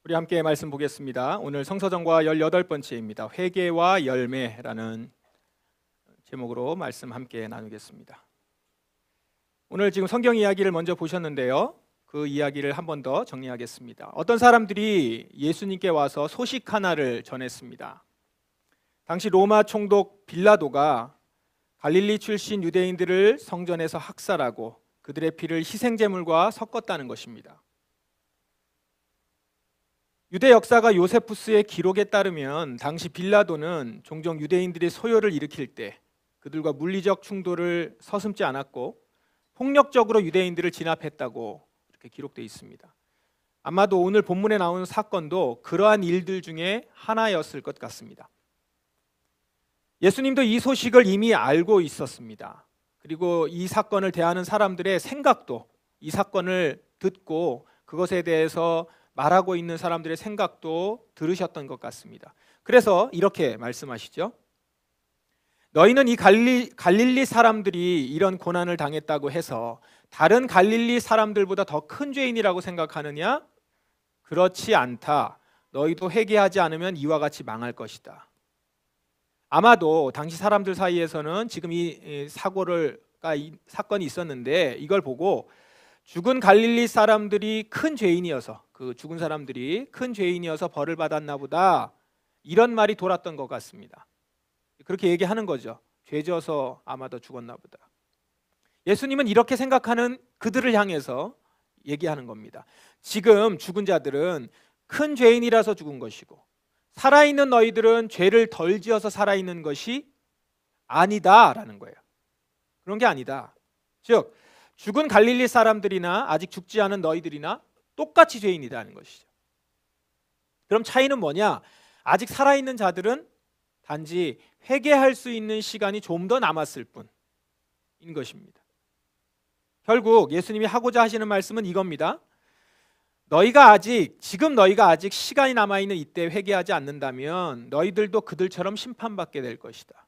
우리 함께 말씀 보겠습니다. 오늘 성서정과 18번째입니다. 회개와 열매라는 제목으로 말씀 함께 나누겠습니다. 오늘 지금 성경 이야기를 먼저 보셨는데요. 그 이야기를 한 번 더 정리하겠습니다. 어떤 사람들이 예수님께 와서 소식 하나를 전했습니다. 당시 로마 총독 빌라도가 갈릴리 출신 유대인들을 성전에서 학살하고 그들의 피를 희생제물과 섞었다는 것입니다. 유대 역사가 요세푸스의 기록에 따르면 당시 빌라도는 종종 유대인들이 소요를 일으킬 때 그들과 물리적 충돌을 서슴지 않았고 폭력적으로 유대인들을 진압했다고 이렇게 기록되어 있습니다. 아마도 오늘 본문에 나오는 사건도 그러한 일들 중에 하나였을 것 같습니다. 예수님도 이 소식을 이미 알고 있었습니다. 그리고 이 사건을 대하는 사람들의 생각도 이 사건을 듣고 그것에 대해서 말하고 있는 사람들의 생각도 들으셨던 것 같습니다. 그래서 이렇게 말씀하시죠. 너희는 이 갈릴리 사람들이 이런 고난을 당했다고 해서 다른 갈릴리 사람들보다 더 큰 죄인이라고 생각하느냐? 그렇지 않다. 너희도 회개하지 않으면 이와 같이 망할 것이다. 아마도 당시 사람들 사이에서는 지금 이 사건이 있었는데 이걸 보고 죽은 갈릴리 사람들이 큰 죄인이어서 그 죽은 사람들이 큰 죄인이어서 벌을 받았나 보다 이런 말이 돌았던 것 같습니다. 그렇게 얘기하는 거죠. 죄 져서 아마도 죽었나 보다. 예수님은 이렇게 생각하는 그들을 향해서 얘기하는 겁니다. 지금 죽은 자들은 큰 죄인이라서 죽은 것이고 살아있는 너희들은 죄를 덜 지어서 살아있는 것이 아니다라는 거예요. 그런 게 아니다. 즉 죽은 갈릴리 사람들이나 아직 죽지 않은 너희들이나 똑같이 죄인이라는 것이죠. 그럼 차이는 뭐냐? 아직 살아있는 자들은 단지 회개할 수 있는 시간이 좀 더 남았을 뿐인 것입니다. 결국 예수님이 하고자 하시는 말씀은 이겁니다. 지금 너희가 아직 시간이 남아있는 이때 회개하지 않는다면 너희들도 그들처럼 심판받게 될 것이다.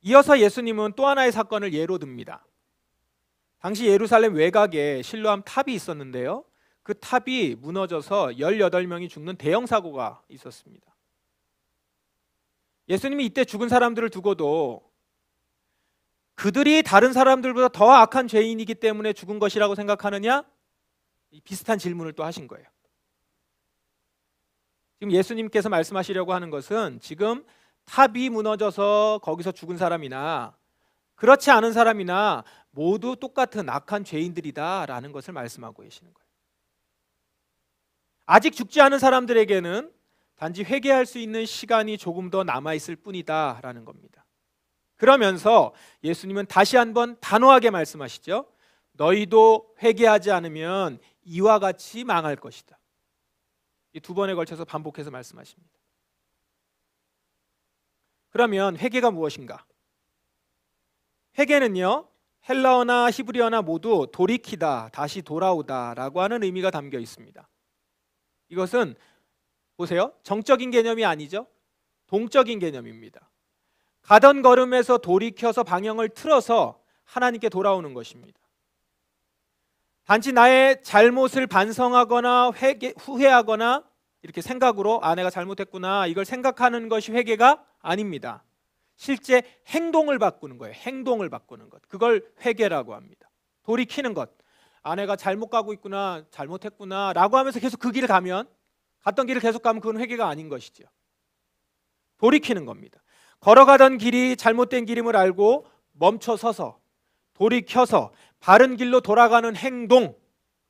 이어서 예수님은 또 하나의 사건을 예로 듭니다. 당시 예루살렘 외곽에 실로암 탑이 있었는데요. 그 탑이 무너져서 18명이 죽는 대형 사고가 있었습니다. 예수님이 이때 죽은 사람들을 두고도 그들이 다른 사람들보다 더 악한 죄인이기 때문에 죽은 것이라고 생각하느냐? 비슷한 질문을 또 하신 거예요. 지금 예수님께서 말씀하시려고 하는 것은 지금 탑이 무너져서 거기서 죽은 사람이나 그렇지 않은 사람이나 모두 똑같은 악한 죄인들이다라는 것을 말씀하고 계시는 거예요. 아직 죽지 않은 사람들에게는 단지 회개할 수 있는 시간이 조금 더 남아있을 뿐이다라는 겁니다. 그러면서 예수님은 다시 한번 단호하게 말씀하시죠. 너희도 회개하지 않으면 이와 같이 망할 것이다. 이 두 번에 걸쳐서 반복해서 말씀하십니다. 그러면 회개가 무엇인가? 회개는요, 헬라어나 히브리어나 모두 돌이키다, 다시 돌아오다 라고 하는 의미가 담겨 있습니다. 이것은 보세요. 정적인 개념이 아니죠. 동적인 개념입니다. 가던 걸음에서 돌이켜서 방향을 틀어서 하나님께 돌아오는 것입니다. 단지 나의 잘못을 반성하거나 후회하거나 이렇게 생각으로 내가 잘못했구나 이걸 생각하는 것이 회개가 아닙니다. 실제 행동을 바꾸는 거예요. 행동을 바꾸는 것. 그걸 회개라고 합니다. 돌이키는 것. 내가 잘못 가고 있구나, 잘못했구나 라고 하면서 계속 그 길을 갔던 길을 계속 가면 그건 회개가 아닌 것이죠. 돌이키는 겁니다. 걸어가던 길이 잘못된 길임을 알고 멈춰서서 돌이켜서 바른 길로 돌아가는 행동,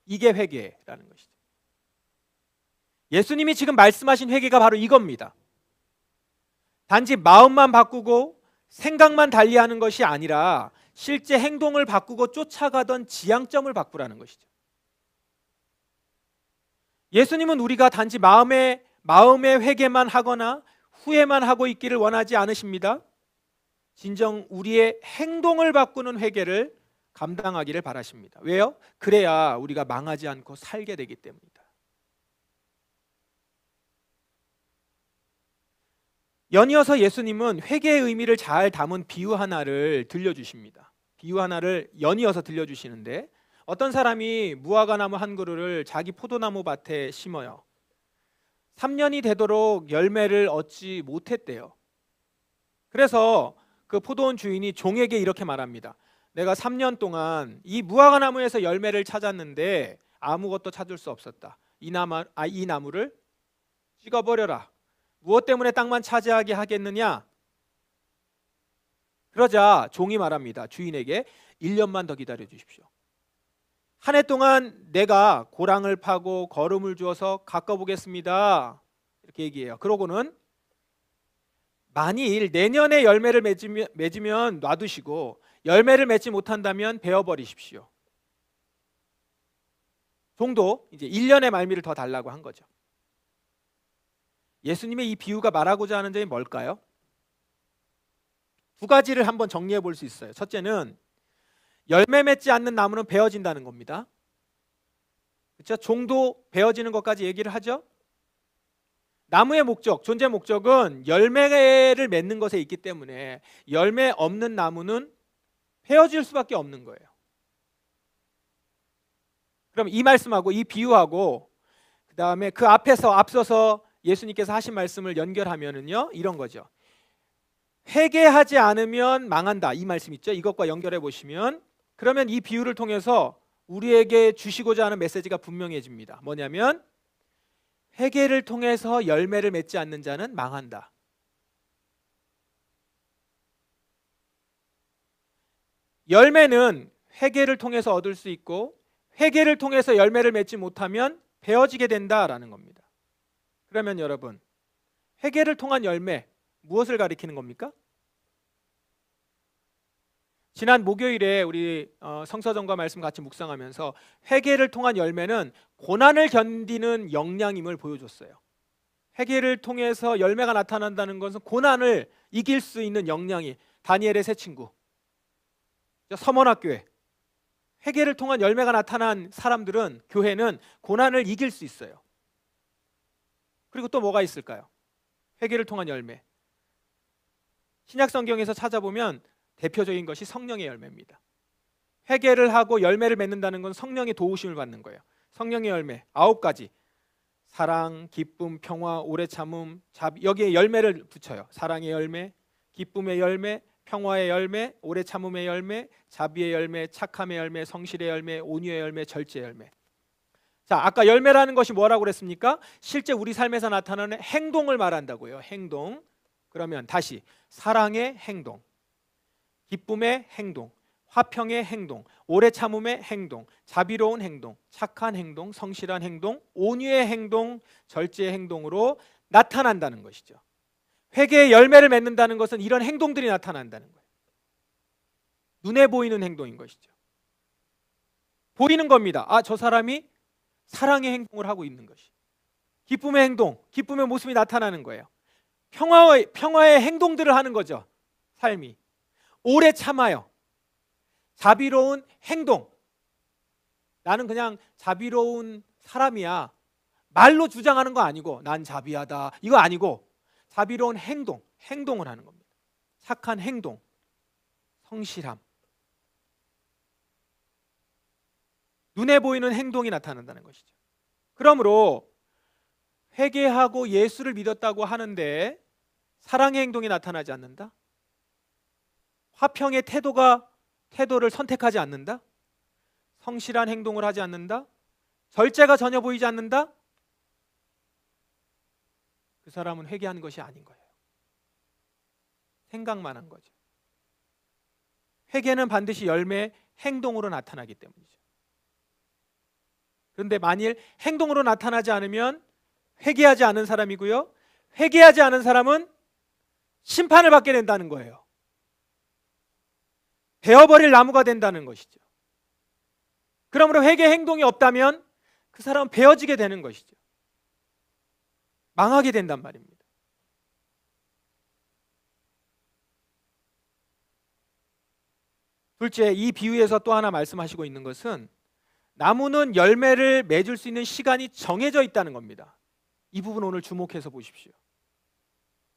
이게 회개라는 것이죠. 예수님이 지금 말씀하신 회개가 바로 이겁니다. 단지 마음만 바꾸고 생각만 달리하는 것이 아니라 실제 행동을 바꾸고 쫓아가던 지향점을 바꾸라는 것이죠. 예수님은 우리가 단지 마음의 회개만 하거나 후회만 하고 있기를 원하지 않으십니다. 진정 우리의 행동을 바꾸는 회개를 감당하기를 바라십니다. 왜요? 그래야 우리가 망하지 않고 살게 되기 때문이다. 연이어서 예수님은 회개의 의미를 잘 담은 비유 하나를 들려주십니다. 비유 하나를 연이어서 들려주시는데 어떤 사람이 무화과나무 한 그루를 자기 포도나무 밭에 심어요. 3년이 되도록 열매를 얻지 못했대요. 그래서 그 포도원 주인이 종에게 이렇게 말합니다. 내가 3년 동안 이 무화과나무에서 열매를 찾았는데 아무것도 찾을 수 없었다. 이 나무를 찍어버려라. 무엇 때문에 땅만 차지하게 하겠느냐? 그러자 종이 말합니다. 주인에게 1년만 더 기다려 주십시오. 한 해 동안 내가 고랑을 파고 거름을 주어서 가꿔보겠습니다. 이렇게 얘기해요. 그러고는 만일 내년에 열매를 맺으면 놔두시고 열매를 맺지 못한다면 베어버리십시오. 종도 이제 1년의 말미를 더 달라고 한 거죠. 예수님의 이 비유가 말하고자 하는 점이 뭘까요? 두 가지를 한번 정리해 볼 수 있어요. 첫째는 열매 맺지 않는 나무는 베어진다는 겁니다. 그렇죠? 종도 베어지는 것까지 얘기를 하죠. 나무의 목적, 존재 목적은 열매를 맺는 것에 있기 때문에 열매 없는 나무는 베어질 수밖에 없는 거예요. 그럼 이 말씀하고 이 비유하고 그 다음에 그 앞서서 예수님께서 하신 말씀을 연결하면은요 이런 거죠. 회개하지 않으면 망한다. 이 말씀 있죠. 이것과 연결해 보시면 그러면 이 비유를 통해서 우리에게 주시고자 하는 메시지가 분명해집니다. 뭐냐면 회개를 통해서 열매를 맺지 않는 자는 망한다. 열매는 회개를 통해서 얻을 수 있고 회개를 통해서 열매를 맺지 못하면 베어지게 된다라는 겁니다. 그러면 여러분, 회개를 통한 열매 무엇을 가리키는 겁니까? 지난 목요일에 우리 성서전과 말씀 같이 묵상하면서 회개를 통한 열매는 고난을 견디는 역량임을 보여줬어요. 회개를 통해서 열매가 나타난다는 것은 고난을 이길 수 있는 역량이 다니엘의 세 친구, 서머나교회 회개를 통한 열매가 나타난 사람들은 교회는 고난을 이길 수 있어요. 그리고 또 뭐가 있을까요? 회개를 통한 열매. 신약 성경에서 찾아보면 대표적인 것이 성령의 열매입니다. 회개를 하고 열매를 맺는다는 건 성령의 도우심을 받는 거예요. 성령의 열매 9가지. 사랑, 기쁨, 평화, 오래 참음, 자비. 여기에 열매를 붙여요. 사랑의 열매, 기쁨의 열매, 평화의 열매, 오래 참음의 열매, 자비의 열매, 착함의 열매, 성실의 열매, 온유의 열매, 절제의 열매. 자, 아까 열매라는 것이 뭐라고 그랬습니까? 실제 우리 삶에서 나타나는 행동을 말한다고요. 행동. 그러면 다시 사랑의 행동, 기쁨의 행동, 화평의 행동, 오래 참음의 행동, 자비로운 행동, 착한 행동, 성실한 행동, 온유의 행동, 절제의 행동으로 나타난다는 것이죠. 회개의 열매를 맺는다는 것은 이런 행동들이 나타난다는 거예요. 눈에 보이는 행동인 것이죠. 보이는 겁니다. 아, 저 사람이 사랑의 행동을 하고 있는 것이. 기쁨의 행동, 기쁨의 모습이 나타나는 거예요. 평화의 행동들을 하는 거죠. 삶이. 오래 참아요. 자비로운 행동. 나는 그냥 자비로운 사람이야. 말로 주장하는 거 아니고 난 자비하다. 이거 아니고 자비로운 행동을 하는 겁니다. 착한 행동, 성실함. 눈에 보이는 행동이 나타난다는 것이죠. 그러므로 회개하고 예수를 믿었다고 하는데 사랑의 행동이 나타나지 않는다? 화평의 태도를 선택하지 않는다? 성실한 행동을 하지 않는다? 절제가 전혀 보이지 않는다? 그 사람은 회개하는 것이 아닌 거예요. 생각만 한 거죠. 회개는 반드시 열매, 행동으로 나타나기 때문이죠. 그런데 만일 행동으로 나타나지 않으면 회개하지 않은 사람이고요. 회개하지 않은 사람은 심판을 받게 된다는 거예요. 베어버릴 나무가 된다는 것이죠. 그러므로 회개 행동이 없다면 그 사람은 베어지게 되는 것이죠. 망하게 된단 말입니다. 둘째, 이 비유에서 또 하나 말씀하시고 있는 것은 나무는 열매를 맺을 수 있는 시간이 정해져 있다는 겁니다. 이 부분 오늘 주목해서 보십시오.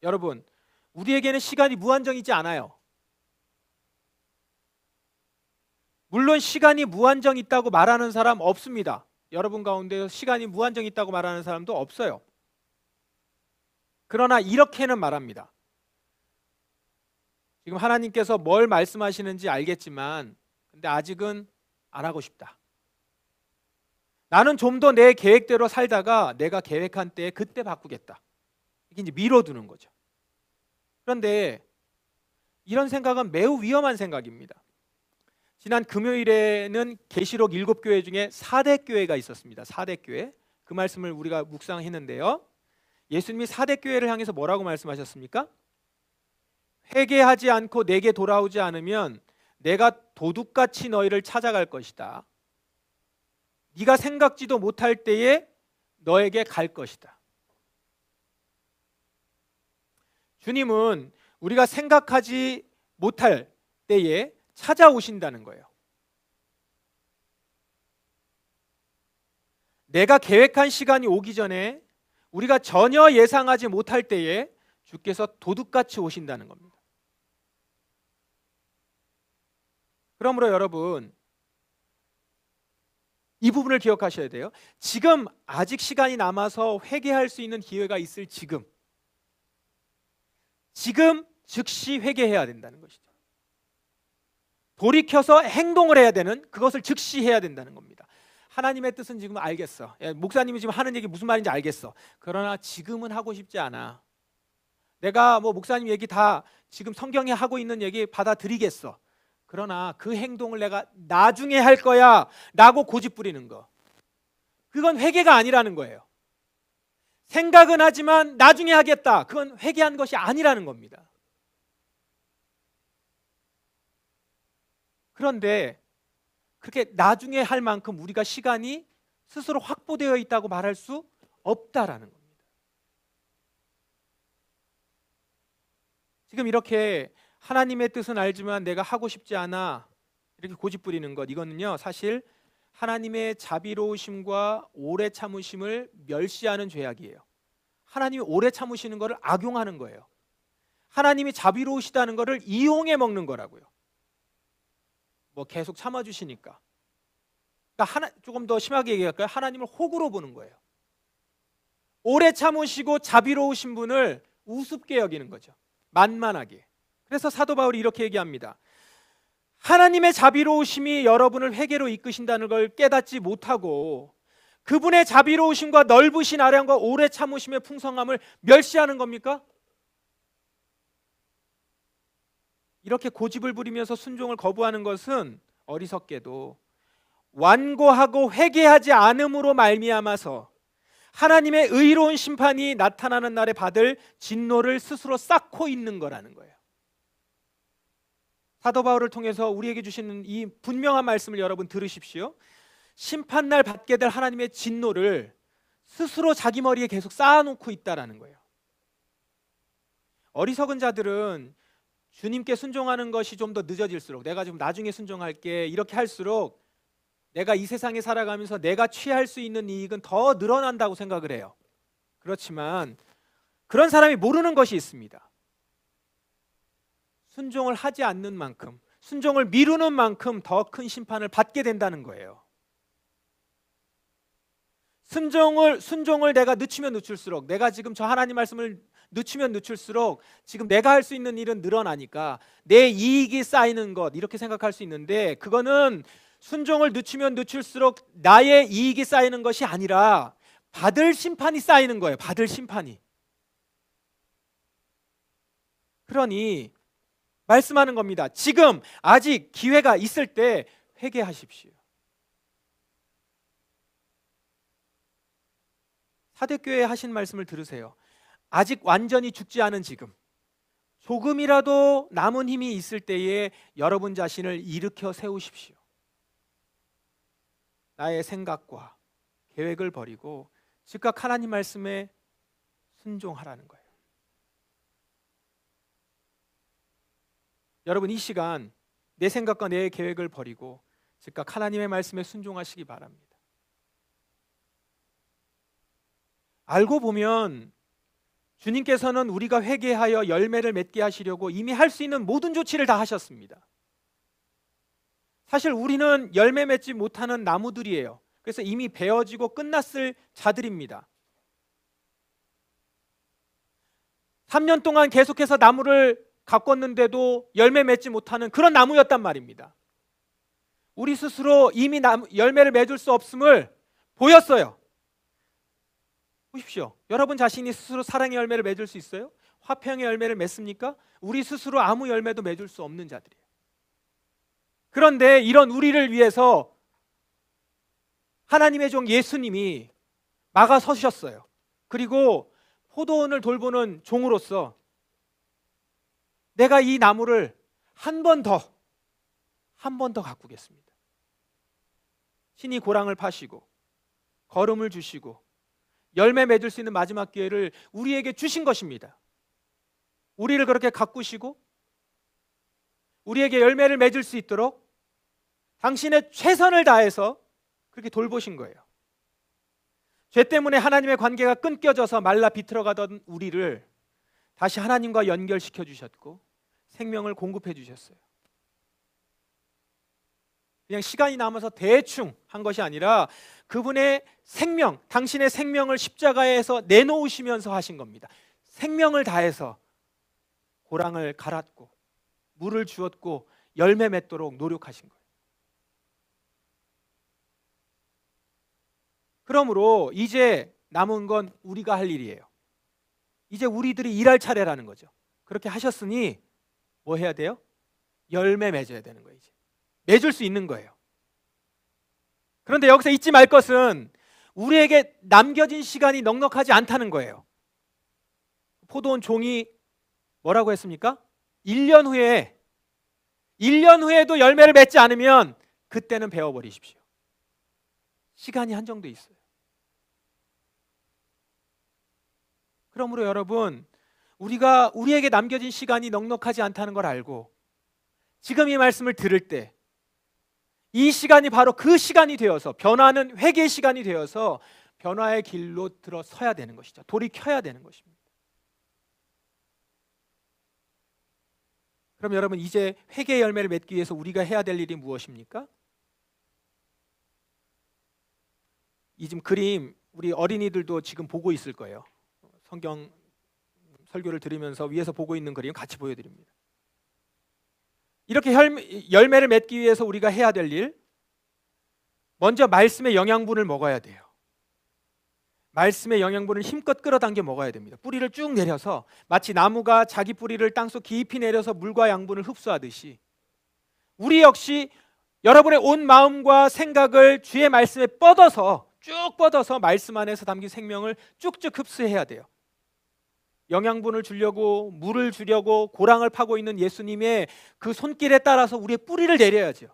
여러분, 우리에게는 시간이 무한정이지 않아요. 물론 시간이 무한정 있다고 말하는 사람 없습니다. 여러분 가운데 시간이 무한정 있다고 말하는 사람도 없어요. 그러나 이렇게는 말합니다. 지금 하나님께서 뭘 말씀하시는지 알겠지만 근데 아직은 안 하고 싶다. 나는 좀 더 내 계획대로 살다가 내가 계획한 때에 그때 바꾸겠다. 이게 이제 미뤄두는 거죠. 그런데 이런 생각은 매우 위험한 생각입니다. 지난 금요일에는 계시록 7교회 중에 4대 교회가 있었습니다. 4대 교회. 그 말씀을 우리가 묵상했는데요. 예수님이 4대 교회를 향해서 뭐라고 말씀하셨습니까? 회개하지 않고 내게 돌아오지 않으면 내가 도둑같이 너희를 찾아갈 것이다. 네가 생각지도 못할 때에 너에게 갈 것이다. 주님은 우리가 생각하지 못할 때에 찾아오신다는 거예요. 내가 계획한 시간이 오기 전에 우리가 전혀 예상하지 못할 때에 주께서 도둑같이 오신다는 겁니다. 그러므로 여러분, 이 부분을 기억하셔야 돼요. 지금 아직 시간이 남아서 회개할 수 있는 기회가 있을 지금 즉시 회개해야 된다는 것이죠. 돌이켜서 행동을 해야 되는, 그것을 즉시 해야 된다는 겁니다. 하나님의 뜻은 지금 알겠어. 목사님이 지금 하는 얘기 무슨 말인지 알겠어. 그러나 지금은 하고 싶지 않아. 내가 목사님 얘기 다 지금 성경에 하고 있는 얘기 받아들이겠어. 그러나 그 행동을 내가 나중에 할 거야 라고 고집부리는 거, 그건 회개가 아니라는 거예요. 생각은 하지만 나중에 하겠다, 그건 회개한 것이 아니라는 겁니다. 그런데 그렇게 나중에 할 만큼 우리가 시간이 스스로 확보되어 있다고 말할 수 없다라는 겁니다. 지금 이렇게 하나님의 뜻은 알지만 내가 하고 싶지 않아 이렇게 고집부리는 것, 이거는요 사실 하나님의 자비로우심과 오래 참으심을 멸시하는 죄악이에요. 하나님이 오래 참으시는 것을 악용하는 거예요. 하나님이 자비로우시다는 것을 이용해 먹는 거라고요. 계속 참아주시니까. 그러니까 조금 더 심하게 얘기할까요? 하나님을 호구로 보는 거예요. 오래 참으시고 자비로우신 분을 우습게 여기는 거죠. 만만하게. 그래서 사도 바울이 이렇게 얘기합니다. 하나님의 자비로우심이 여러분을 회개로 이끄신다는 걸 깨닫지 못하고 그분의 자비로우심과 넓으신 아량과 오래 참으심의 풍성함을 멸시하는 겁니까? 이렇게 고집을 부리면서 순종을 거부하는 것은 어리석게도 완고하고 회개하지 않음으로 말미암아서 하나님의 의로운 심판이 나타나는 날에 받을 진노를 스스로 쌓고 있는 거라는 거예요. 사도 바울을 통해서 우리에게 주시는 이 분명한 말씀을 여러분 들으십시오. 심판날 받게 될 하나님의 진노를 스스로 자기 머리에 계속 쌓아놓고 있다라는 거예요. 어리석은 자들은 주님께 순종하는 것이 좀 더 늦어질수록, 내가 좀 나중에 순종할게 이렇게 할수록 내가 이 세상에 살아가면서 내가 취할 수 있는 이익은 더 늘어난다고 생각을 해요. 그렇지만 그런 사람이 모르는 것이 있습니다. 순종을 하지 않는 만큼, 순종을 미루는 만큼 더 큰 심판을 받게 된다는 거예요. 순종을 내가 늦추면 늦출수록, 내가 지금 저 하나님 말씀을 늦추면 늦출수록 지금 내가 할 수 있는 일은 늘어나니까 내 이익이 쌓이는 것, 이렇게 생각할 수 있는데 그거는 순종을 늦추면 늦출수록 나의 이익이 쌓이는 것이 아니라 받을 심판이 쌓이는 거예요. 받을 심판이. 그러니 말씀하는 겁니다. 지금 아직 기회가 있을 때 회개하십시오. 사대교회에 하신 말씀을 들으세요. 아직 완전히 죽지 않은 지금, 조금이라도 남은 힘이 있을 때에 여러분 자신을 일으켜 세우십시오. 나의 생각과 계획을 버리고 즉각 하나님 말씀에 순종하라는 거예요. 여러분, 이 시간 내 생각과 내 계획을 버리고 즉각 하나님의 말씀에 순종하시기 바랍니다. 알고 보면 주님께서는 우리가 회개하여 열매를 맺게 하시려고 이미 할 수 있는 모든 조치를 다 하셨습니다. 사실 우리는 열매 맺지 못하는 나무들이에요. 그래서 이미 베어지고 끝났을 자들입니다. 3년 동안 계속해서 나무를 가꿨는데도 열매 맺지 못하는 그런 나무였단 말입니다. 우리 스스로 이미 열매를 맺을 수 없음을 보였어요. 보십시오. 여러분 자신이 스스로 사랑의 열매를 맺을 수 있어요? 화평의 열매를 맺습니까? 우리 스스로 아무 열매도 맺을 수 없는 자들이에요. 그런데 이런 우리를 위해서 하나님의 종 예수님이 막아서셨어요. 그리고 포도원을 돌보는 종으로서 내가 이 나무를 한 번 더 가꾸겠습니다. 신이 고랑을 파시고 거름을 주시고 열매 맺을 수 있는 마지막 기회를 우리에게 주신 것입니다. 우리를 그렇게 가꾸시고 우리에게 열매를 맺을 수 있도록 당신의 최선을 다해서 그렇게 돌보신 거예요. 죄 때문에 하나님의 관계가 끊겨져서 말라 비틀어가던 우리를 다시 하나님과 연결시켜 주셨고 생명을 공급해 주셨어요. 그냥 시간이 남아서 대충 한 것이 아니라 그분의 생명, 당신의 생명을 십자가에서 내놓으시면서 하신 겁니다. 생명을 다해서 고랑을 갈았고 물을 주었고 열매 맺도록 노력하신 거예요. 그러므로 이제 남은 건 우리가 할 일이에요. 이제 우리들이 일할 차례라는 거죠. 그렇게 하셨으니 뭐 해야 돼요? 열매 맺어야 되는 거예요. 이제 맺을 수 있는 거예요. 그런데 여기서 잊지 말 것은 우리에게 남겨진 시간이 넉넉하지 않다는 거예요. 포도원 종이 뭐라고 했습니까? 1년 후에도 열매를 맺지 않으면 그때는 베어버리십시오. 시간이 한정돼 있어요. 그러므로 여러분, 우리에게 남겨진 시간이 넉넉하지 않다는 걸 알고 지금 이 말씀을 들을 때 이 시간이 바로 그 시간이 되어서 변화는 회개의 시간이 되어서 변화의 길로 들어서야 되는 것이죠. 돌이켜야 되는 것입니다. 그럼 여러분, 이제 회개의 열매를 맺기 위해서 우리가 해야 될 일이 무엇입니까? 이 지금 그림 우리 어린이들도 지금 보고 있을 거예요. 성경 설교를 들으면서 위에서 보고 있는 그림 같이 보여드립니다. 이렇게 열매를 맺기 위해서 우리가 해야 될 일, 먼저 말씀의 영양분을 먹어야 돼요. 말씀의 영양분을 힘껏 끌어당겨 먹어야 됩니다. 뿌리를 쭉 내려서 마치 나무가 자기 뿌리를 땅속 깊이 내려서 물과 양분을 흡수하듯이 우리 역시 여러분의 온 마음과 생각을 주의 말씀에 쭉 뻗어서 말씀 안에서 담긴 생명을 쭉쭉 흡수해야 돼요. 영양분을 주려고 물을 주려고 고랑을 파고 있는 예수님의 그 손길에 따라서 우리의 뿌리를 내려야죠.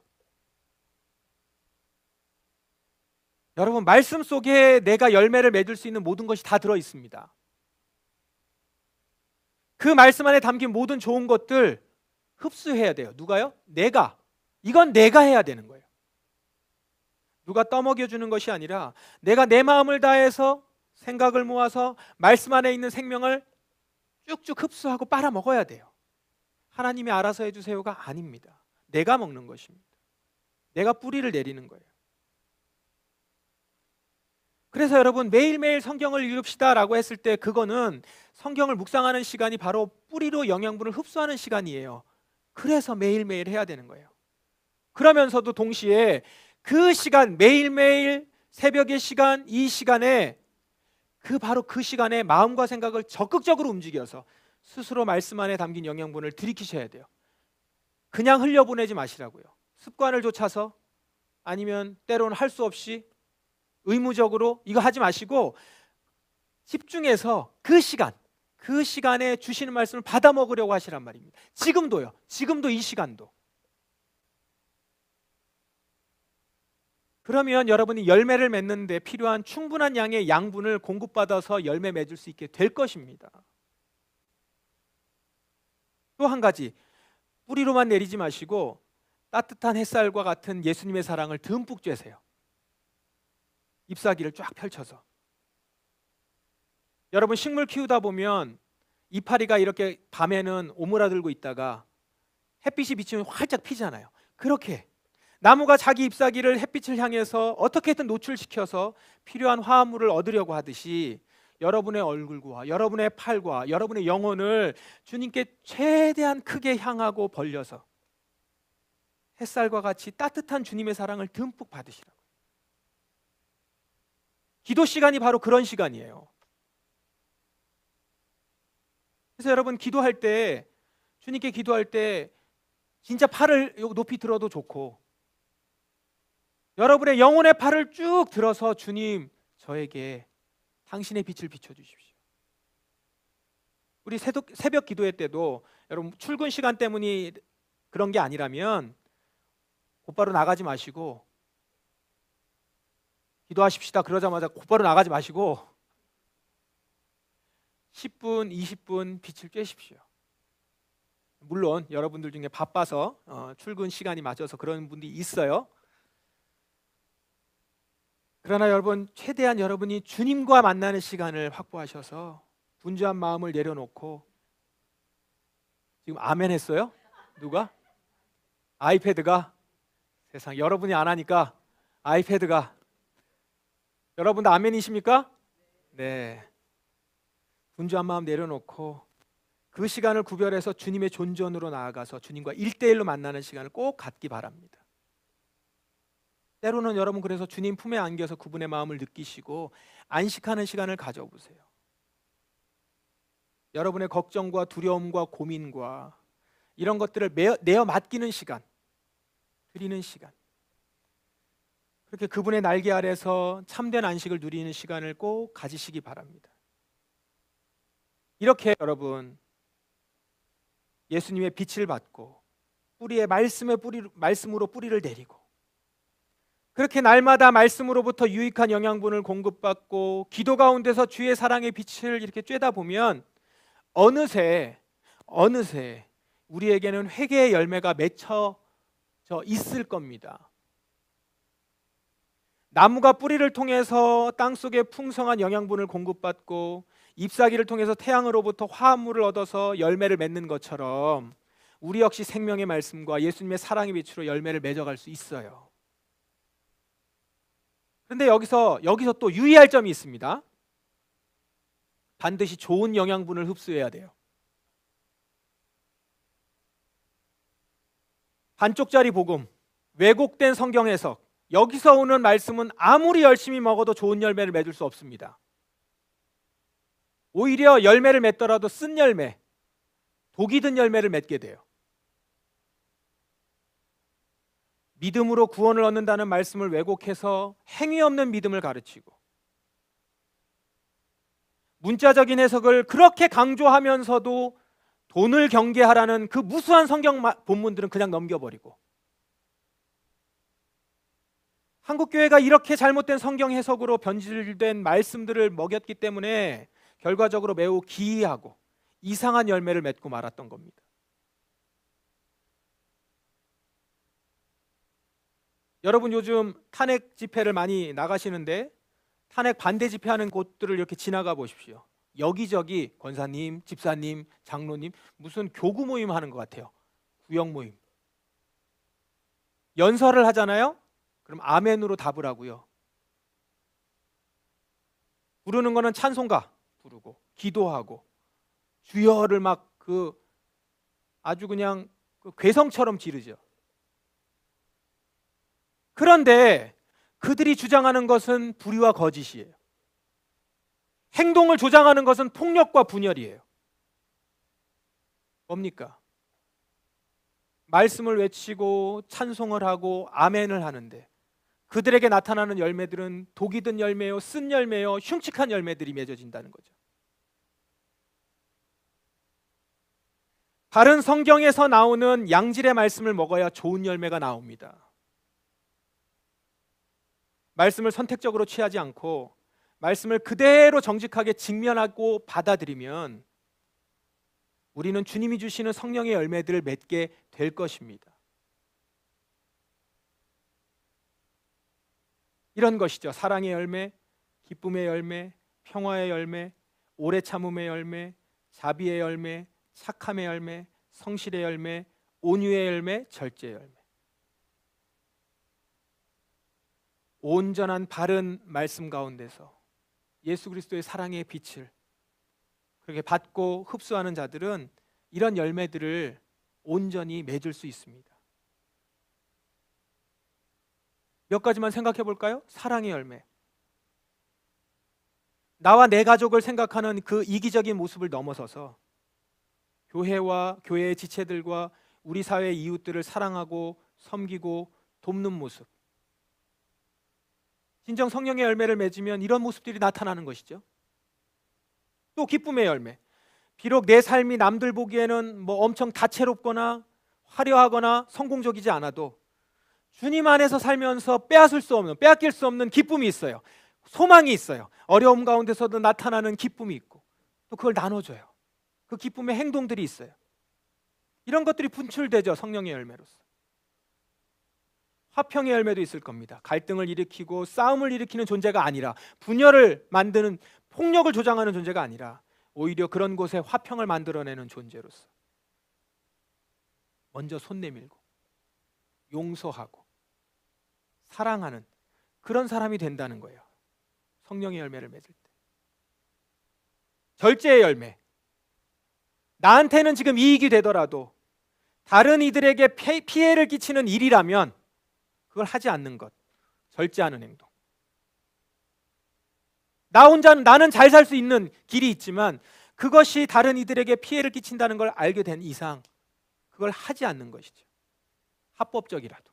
여러분, 말씀 속에 내가 열매를 맺을 수 있는 모든 것이 다 들어 있습니다. 그 말씀 안에 담긴 모든 좋은 것들 흡수해야 돼요. 누가요? 이건 내가 해야 되는 거예요. 누가 떠먹여 주는 것이 아니라 내가 내 마음을 다해서 생각을 모아서 말씀 안에 있는 생명을 쭉쭉 흡수하고 빨아먹어야 돼요. 하나님이 알아서 해주세요가 아닙니다. 내가 먹는 것입니다. 내가 뿌리를 내리는 거예요. 그래서 여러분, 매일매일 성경을 읽읍시다라고 했을 때 그거는 성경을 묵상하는 시간이 바로 뿌리로 영양분을 흡수하는 시간이에요. 그래서 매일매일 해야 되는 거예요. 그러면서도 동시에 그 시간, 매일매일 새벽의 시간, 이 시간에 바로 그 시간에 마음과 생각을 적극적으로 움직여서 스스로 말씀 안에 담긴 영양분을 들이키셔야 돼요. 그냥 흘려보내지 마시라고요. 습관을 좇아서 아니면 때로는 할 수 없이 의무적으로 이거 하지 마시고 집중해서 그 시간에 주시는 말씀을 받아 먹으려고 하시란 말입니다. 지금도 이 시간도. 그러면 여러분이 열매를 맺는 데 필요한 충분한 양의 양분을 공급받아서 열매 맺을 수 있게 될 것입니다. 또 한 가지, 뿌리로만 내리지 마시고 따뜻한 햇살과 같은 예수님의 사랑을 듬뿍 쬐세요. 잎사귀를 쫙 펼쳐서. 여러분, 식물 키우다 보면 이파리가 이렇게 밤에는 오므라들고 있다가 햇빛이 비치면 활짝 피잖아요. 그렇게 나무가 자기 잎사귀를 햇빛을 향해서 어떻게든 노출시켜서 필요한 화합물을 얻으려고 하듯이 여러분의 얼굴과 여러분의 팔과 여러분의 영혼을 주님께 최대한 크게 향하고 벌려서 햇살과 같이 따뜻한 주님의 사랑을 듬뿍 받으시라고. 기도 시간이 바로 그런 시간이에요. 그래서 여러분 기도할 때, 주님께 기도할 때 진짜 팔을 높이 들어도 좋고, 여러분의 영혼의 팔을 쭉 들어서 주님, 저에게 당신의 빛을 비춰주십시오. 우리 새벽 기도회 때도 여러분 출근 시간 때문이 그런 게 아니라면 곧바로 나가지 마시고, 기도하십시다 그러자마자 곧바로 나가지 마시고 10분, 20분 빛을 쬐십시오. 물론 여러분들 중에 바빠서 출근 시간이 맞아서 그런 분들이 있어요. 그러나 여러분, 최대한 여러분이 주님과 만나는 시간을 확보하셔서 분주한 마음을 내려놓고, 지금 아멘 했어요? 누가? 아이패드가? 세상, 여러분이 안 하니까 아이패드가. 여러분도 아멘이십니까? 네. 분주한 마음 내려놓고 그 시간을 구별해서 주님의 존전으로 나아가서 주님과 1대1로 만나는 시간을 꼭 갖기 바랍니다. 때로는 여러분 그래서 주님 품에 안겨서 그분의 마음을 느끼시고 안식하는 시간을 가져보세요. 여러분의 걱정과 두려움과 고민과 이런 것들을 내어 맡기는 시간, 드리는 시간, 그렇게 그분의 날개 아래서 참된 안식을 누리는 시간을 꼭 가지시기 바랍니다. 이렇게 여러분 예수님의 빛을 받고 뿌리에 말씀으로 뿌리를 내리고, 그렇게 날마다 말씀으로부터 유익한 영양분을 공급받고 기도 가운데서 주의 사랑의 빛을 이렇게 쬐다 보면 어느새 우리에게는 회개의 열매가 맺혀져 있을 겁니다. 나무가 뿌리를 통해서 땅속에 풍성한 영양분을 공급받고 잎사귀를 통해서 태양으로부터 화합물을 얻어서 열매를 맺는 것처럼 우리 역시 생명의 말씀과 예수님의 사랑의 빛으로 열매를 맺어갈 수 있어요. 그런데 여기서 또 유의할 점이 있습니다. 반드시 좋은 영양분을 흡수해야 돼요. 반쪽짜리 복음, 왜곡된 성경 해석, 여기서 오는 말씀은 아무리 열심히 먹어도 좋은 열매를 맺을 수 없습니다. 오히려 열매를 맺더라도 쓴 열매, 독이 든 열매를 맺게 돼요. 믿음으로 구원을 얻는다는 말씀을 왜곡해서 행위 없는 믿음을 가르치고, 문자적인 해석을 그렇게 강조하면서도 돈을 경계하라는 그 무수한 성경 본문들은 그냥 넘겨버리고, 한국교회가 이렇게 잘못된 성경 해석으로 변질된 말씀들을 먹였기 때문에 결과적으로 매우 기이하고 이상한 열매를 맺고 말았던 겁니다. 여러분 요즘 탄핵 집회를 많이 나가시는데 탄핵 반대 집회하는 곳들을 이렇게 지나가 보십시오. 여기저기 권사님, 집사님, 장로님 무슨 교구 모임 하는 것 같아요. 구역 모임. 연설을 하잖아요. 그럼 아멘으로 답을 하고요. 부르는 거는 찬송가 부르고 기도하고 주여를 막 아주 그냥 괴성처럼 지르죠. 그런데 그들이 주장하는 것은 불의와 거짓이에요. 행동을 조장하는 것은 폭력과 분열이에요. 뭡니까? 말씀을 외치고 찬송을 하고 아멘을 하는데 그들에게 나타나는 열매들은 독이 든 열매요, 쓴 열매요, 흉측한 열매들이 맺어진다는 거죠. 바른 성경에서 나오는 양질의 말씀을 먹어야 좋은 열매가 나옵니다. 말씀을 선택적으로 취하지 않고 말씀을 그대로 정직하게 직면하고 받아들이면 우리는 주님이 주시는 성령의 열매들을 맺게 될 것입니다. 이런 것이죠. 사랑의 열매, 기쁨의 열매, 평화의 열매, 오래 참음의 열매, 자비의 열매, 착함의 열매, 성실의 열매, 온유의 열매, 절제의 열매. 온전한 바른 말씀 가운데서 예수 그리스도의 사랑의 빛을 그렇게 받고 흡수하는 자들은 이런 열매들을 온전히 맺을 수 있습니다. 몇 가지만 생각해 볼까요? 사랑의 열매. 나와 내 가족을 생각하는 그 이기적인 모습을 넘어서서 교회와 교회의 지체들과 우리 사회의 이웃들을 사랑하고 섬기고 돕는 모습. 진정 성령의 열매를 맺으면 이런 모습들이 나타나는 것이죠. 또 기쁨의 열매. 비록 내 삶이 남들 보기에는 엄청 다채롭거나 화려하거나 성공적이지 않아도 주님 안에서 살면서 빼앗길 수 없는 기쁨이 있어요. 소망이 있어요. 어려움 가운데서도 나타나는 기쁨이 있고 또 그걸 나눠줘요. 그 기쁨의 행동들이 있어요. 이런 것들이 분출되죠. 성령의 열매로서. 화평의 열매도 있을 겁니다. 갈등을 일으키고 싸움을 일으키는 존재가 아니라, 분열을 만드는, 폭력을 조장하는 존재가 아니라 오히려 그런 곳에 화평을 만들어내는 존재로서 먼저 손 내밀고 용서하고 사랑하는 그런 사람이 된다는 거예요. 성령의 열매를 맺을 때. 절제의 열매. 나한테는 지금 이익이 되더라도 다른 이들에게 피해를 끼치는 일이라면 그걸 하지 않는 것. 절제하는 행동. 나는 잘 살 수 있는 길이 있지만 그것이 다른 이들에게 피해를 끼친다는 걸 알게 된 이상 그걸 하지 않는 것이죠. 합법적이라도.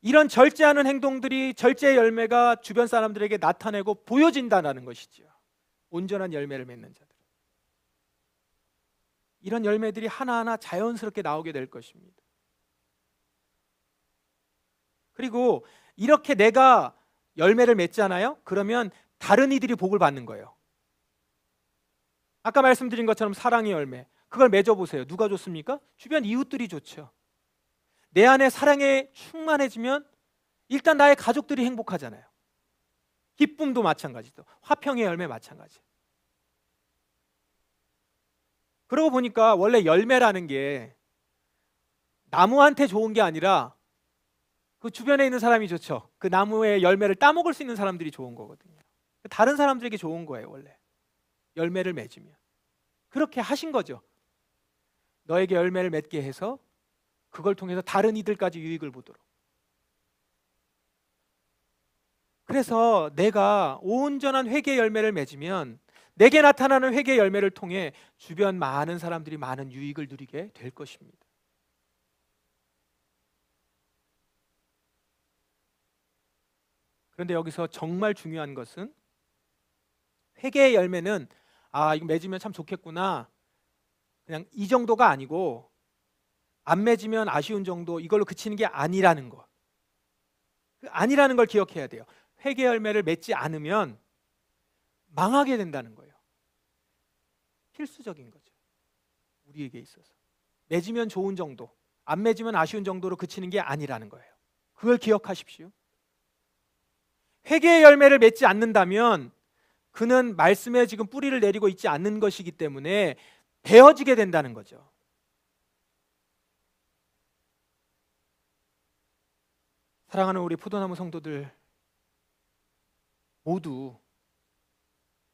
이런 절제하는 행동들이, 절제의 열매가 주변 사람들에게 나타내고 보여진다는 것이죠. 온전한 열매를 맺는 자들. 이런 열매들이 하나하나 자연스럽게 나오게 될 것입니다. 그리고 이렇게 내가 열매를 맺잖아요? 그러면 다른 이들이 복을 받는 거예요. 아까 말씀드린 것처럼 사랑의 열매, 그걸 맺어보세요. 누가 줬습니까? 주변 이웃들이 줬죠. 내 안에 사랑에 충만해지면 일단 나의 가족들이 행복하잖아요. 기쁨도 마찬가지죠. 화평의 열매 마찬가지. 그러고 보니까 원래 열매라는 게 나무한테 좋은 게 아니라 그 주변에 있는 사람이 좋죠. 그 나무의 열매를 따먹을 수 있는 사람들이 좋은 거거든요. 다른 사람들에게 좋은 거예요. 원래 열매를 맺으면. 그렇게 하신 거죠. 너에게 열매를 맺게 해서 그걸 통해서 다른 이들까지 유익을 보도록. 그래서 내가 온전한 회개의 열매를 맺으면 내게 나타나는 회개의 열매를 통해 주변 많은 사람들이 많은 유익을 누리게 될 것입니다. 그런데 여기서 정말 중요한 것은 회개의 열매는 이거 맺으면 참 좋겠구나, 그냥 이 정도가 아니고 안 맺으면 아쉬운 정도, 이걸로 그치는 게 아니라는 것. 아니라는 걸 기억해야 돼요. 회개 열매를 맺지 않으면 망하게 된다는 거예요. 필수적인 거죠. 우리에게 있어서. 맺으면 좋은 정도, 안 맺으면 아쉬운 정도로 그치는 게 아니라는 거예요. 그걸 기억하십시오. 회개의 열매를 맺지 않는다면 그는 말씀에 지금 뿌리를 내리고 있지 않는 것이기 때문에 베어지게 된다는 거죠. 사랑하는 우리 포도나무 성도들 모두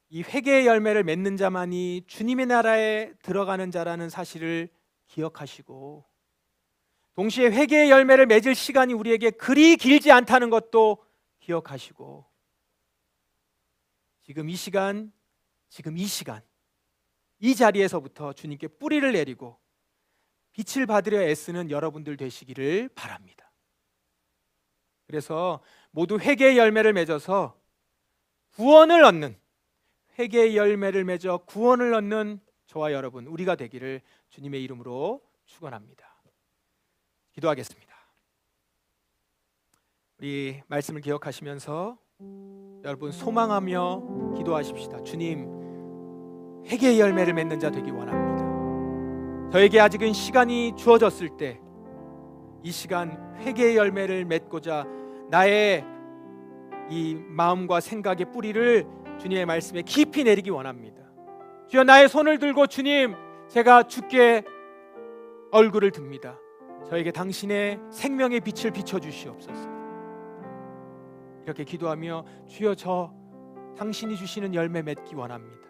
이 회개의 열매를 맺는 자만이 주님의 나라에 들어가는 자라는 사실을 기억하시고, 동시에 회개의 열매를 맺을 시간이 우리에게 그리 길지 않다는 것도 기억하시고, 지금 이 시간 이 자리에서부터 주님께 뿌리를 내리고 빛을 받으려 애쓰는 여러분들 되시기를 바랍니다. 그래서 모두 회개의 열매를 맺어서 구원을 얻는, 회개의 열매를 맺어 구원을 얻는 저와 여러분, 우리가 되기를 주님의 이름으로 축원합니다. 기도하겠습니다. 우리 말씀을 기억하시면서 여러분 소망하며 기도하십시다. 주님, 회개의 열매를 맺는 자 되기 원합니다. 저에게 아직은 시간이 주어졌을 때 이 시간 회개의 열매를 맺고자 나의 이 마음과 생각의 뿌리를 주님의 말씀에 깊이 내리기 원합니다. 주여, 나의 손을 들고 주님, 제가 주께 얼굴을 듭니다. 저에게 당신의 생명의 빛을 비춰주시옵소서. 이렇게 기도하며 주여 저 당신이 주시는 열매 맺기 원합니다.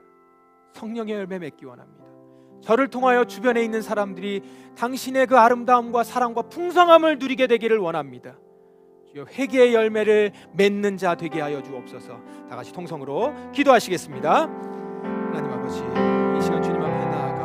성령의 열매 맺기 원합니다. 저를 통하여 주변에 있는 사람들이 당신의 그 아름다움과 사랑과 풍성함을 누리게 되기를 원합니다. 주여 회개의 열매를 맺는 자 되게 하여 주옵소서. 다 같이 통성으로 기도하시겠습니다. 하나님 아버지, 이 시간 주님 앞에 나아가